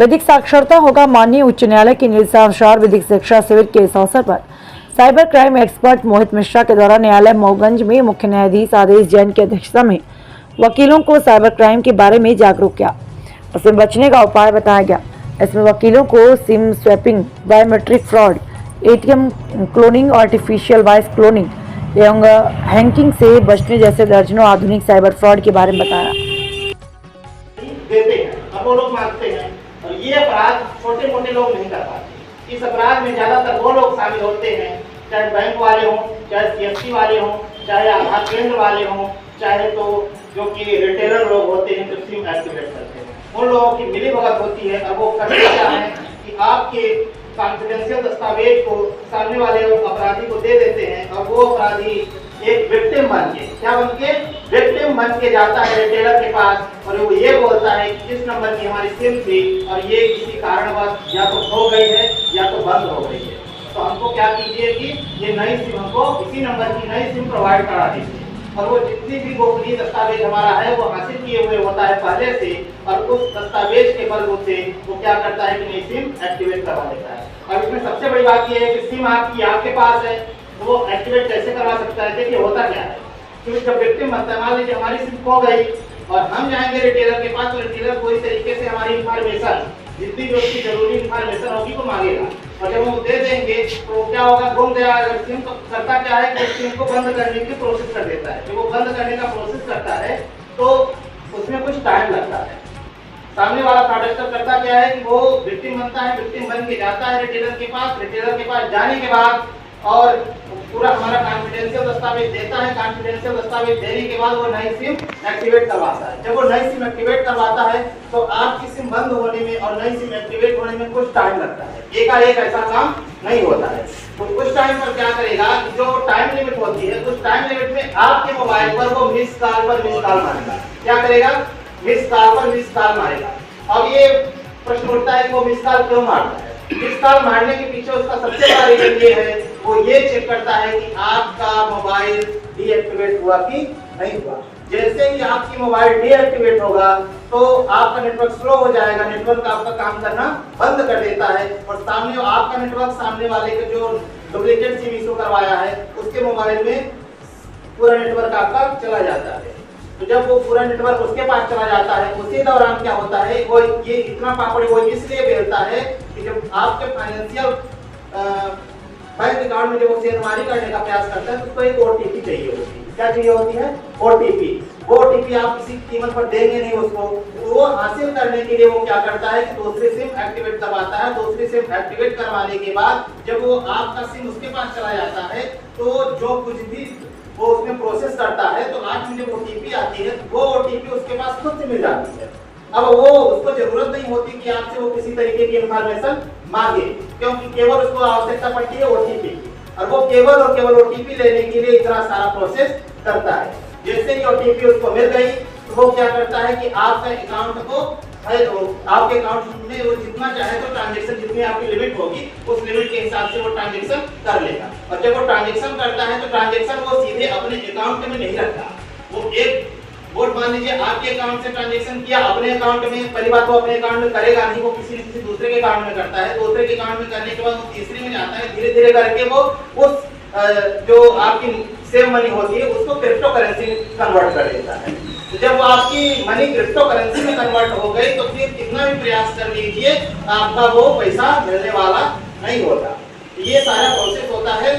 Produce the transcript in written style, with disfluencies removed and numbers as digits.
विधिक साक्षरता होगा। माननीय उच्च न्यायालय के निर्देशानुसार विधिक शिक्षा शिविर के इस अवसर पर साइबर क्राइम एक्सपर्ट मोहित मिश्रा के द्वारा न्यायालय मऊगंज में मुख्य न्यायाधीश आदेश जैन की अध्यक्षता में वकीलों को साइबर क्राइम के बारे में जागरूक किया, उससे बचने का उपाय बताया गया। इसमें वकीलों को SIM swapping, biometric fraud, ATM cloning, artificial voice cloning एवं हैकिंग से बचने जैसे दर्जनों आधुनिक साइबर फ्रॉड के बारे में बताया। देते हैं और वो लोग मांगते हैं, और ये अपराध छोटे मोटे लोग नहीं कर पाते। इस अपराध में ज्यादातर वो लोग शामिल होते हैं, चाहे बैंक वाले हों, चाहे सीएससी वाले हों, चाहे आधार केंद्र वाले हों, चाहे तो जो कि रिटेलर लोग होते हैं जो सिम एक्टिवेट करते हैं, उन लोगों की मिलीभगत होती है। और वो करते क्या है कि आपके कॉन्फिडेंशियल दस्तावेज को सामने वाले अपराधी को दे देते हैं, और वो अपराधी एक विक्टिम बन के, क्या बन के, विक्टिम बन के जाता है रिटेलर के पास, और वो ये बोलता है कि इस नंबर की हमारी सिम थी और ये किसी कारणवश या तो खो गई है या तो बंद हो गई है, तो हमको क्या कीजिए कि ये नई सिम हमको इसी नंबर की नई सिम प्रोवाइड करा दीजिए। और वो जितनी भी गोपनीय दस्तावेज हमारा है वो हासिल किए हुए होता है पहले से, और उस दस्तावेज के बल से वो क्या करता है कि नई सिम एक्टिवेट करवा देता है। और इसमें सबसे बड़ी बात ये है कि सिम आपके पास है, तो वो एक्टिवेट कैसे करवा सकता है? देखिए होता क्या है, क्योंकि जब विक्टिम बनता है, मान लीजिए हमारी सिम खो गई और हम जाएंगे रिटेलर के पास, तो रिटेलर कोई तरीके से हमारी इंफॉर्मेशन, जितनी भी उसकी जरूरी इंफॉर्मेशन होगी वो मांगेगा, और जब वो दे देंगे तो क्या होगा, गुम गया। अगर सिम तो करता क्या है कि सिम को बंद करने की प्रोसेस कर देता है। जब वो बंद करने का प्रोसेस करता है तो उसमें कुछ टाइम लगता है। सामने वाला फ्रॉडस्टर करता क्या है कि वो विक्टिम बनता है, विक्टिम बन के जाता है रिटेलर के पास जाने के बाद और पूरा हमारा कॉन्फिडेंशियल दस्तावेज देता है। कॉन्फिडेंशियल दस्तावेज देने के बाद वो नई सिम एक्टिवेट करवाता है। जब वो नई सिम एक्टिवेट करवाता है तो आपकी सिम बंद होने में और नई सिम एक्टिवेट होने में कुछ टाइम लगता है, एकाएक ऐसा काम नहीं होता है। तो उस टाइम पर क्या करेगा, जो टाइम लिमिट होती है उस टाइम लिमिट में आपके मोबाइल पर वो मिस कॉल मारेगा। क्या करेगा? मिस कॉल मारेगा। अब ये प्रश्न उठता है कि वो मिस कॉल क्यों मारता है? मिस कॉल मारने के पीछे उसका सबसे बड़ा रीजन ये है, वो ये चेक करता है कि आपका मोबाइल डीएक्टिवेट हुआ कि नहीं हुआ। जैसे ही आपकी मोबाइल डीएक्टिवेट होगा तो आपका नेटवर्क स्लो हो जाएगा, नेटवर्क आपका काम करना बंद कर देता है, और आपका नेटवर्क सामने वाले के जो डुप्लीकेट सिम इशू करवाया है उसके मोबाइल में पूरा नेटवर्क आपका चला जाता है। तो जब वो पूरा नेटवर्क उसके पास चला जाता है, उसी दौरान क्या होता है, वो ये इतना पापड़ वो इसलिए बेलता है कि जब आपके फाइनेंशियल बैंक अकाउंट में जब वो शेयरबाजी करने का प्रयास करता है तो उसको एक ओटीपी चाहिए होती है। क्या चाहिए होती है? ओटीपी। वो ओटीपी आप किसी कीमत पर देंगे नहीं उसको, तो वो हासिल करने के लिए वो क्या करता है कि दूसरी सिम एक्टिवेट करवाता है। दूसरी सिम एक्टिवेट करवाने के बाद जब वो आपका सिम उसके पास चला जाता है तो जो कुछ भी वो उसमें प्रोसेस करता है, तो आज में जब ओटीपी आती है वो ओटीपी उसके पास खुद से मिल जाती है। अब वो उसको जरूरत नहीं होती कि आपसे वो किसी तरीके की इंफॉर्मेशन मांगे, क्योंकि केवल उसको आवश्यकता पड़ती है ओटीपी की, और वो केवल ओटीपी लेने के लिए इतना सारा प्रोसेस करता है। जैसे ही ओटीपी उसको मिल गई तो वो क्या करता है कि आपके अकाउंट को आपके अकाउंट में वो जितना चाहे तो ट्रांजैक्शन, जितनी आपकी लिमिट होगी उस लिमिट के हिसाब से वो ट्रांजैक्शन कर लेगा। और जब वो ट्रांजैक्शन करता है तो ट्रांजैक्शन वो सीधे अपने अकाउंट में नहीं रखता, वो एक वोट मान लीजिए आपके अकाउंट से ट्रांजैक्शन किया अपने अकाउंट में, पहली बात वो अपने अकाउंट में करेगा नहीं, वो किसी न किसी दूसरे के अकाउंट में करता है। दूसरे के अकाउंट में करने के बाद वो तीसरे में जाता है, धीरे धीरे करके वो उस जो आपकी सेव मनी होती है उसको क्रिप्टो करेंसी में कन्वर्ट कर देता है। तो जब आपकी मनी क्रिप्टो करेंसी में कन्वर्ट हो गई तो फिर कितना भी प्रयास कर लीजिए आपका वो पैसा मिलने वाला नहीं होता। ये सारा प्रोसेस होता है